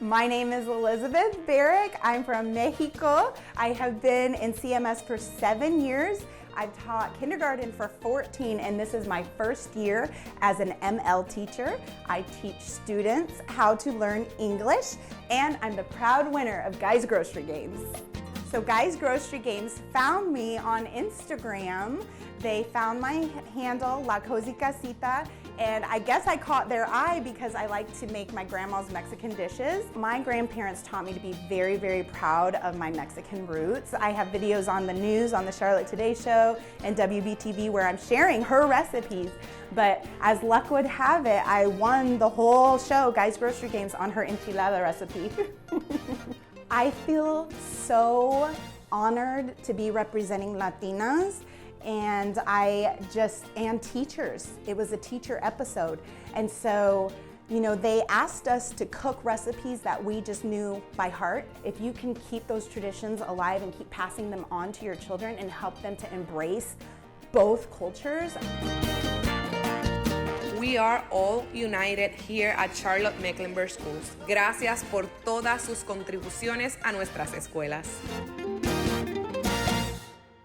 My name is Elizabeth Barrick. I'm from Mexico. I have been in CMS for 7 years. I've taught kindergarten for 14, and this is my first year as an ML teacher. I teach students how to learn English, and I'm the proud winner of Guys Grocery Games. So Guys Grocery Games found me on Instagram. They found my handle, La Cozy Casita, and I guess I caught their eye because I like to make my grandma's Mexican dishes. My grandparents taught me to be very, very proud of my Mexican roots. I have videos on the news, on the Charlotte Today show, and WBTV where I'm sharing her recipes. But as luck would have it, I won the whole show, Guys Grocery Games, on her enchilada recipe. I feel so honored to be representing Latinas, and and teachers. It was a teacher episode. And so, they asked us to cook recipes that we just knew by heart. If you can keep those traditions alive and keep passing them on to your children and help them to embrace both cultures. We are all united here at Charlotte-Mecklenburg Schools. Gracias por todas sus contribuciones a nuestras escuelas.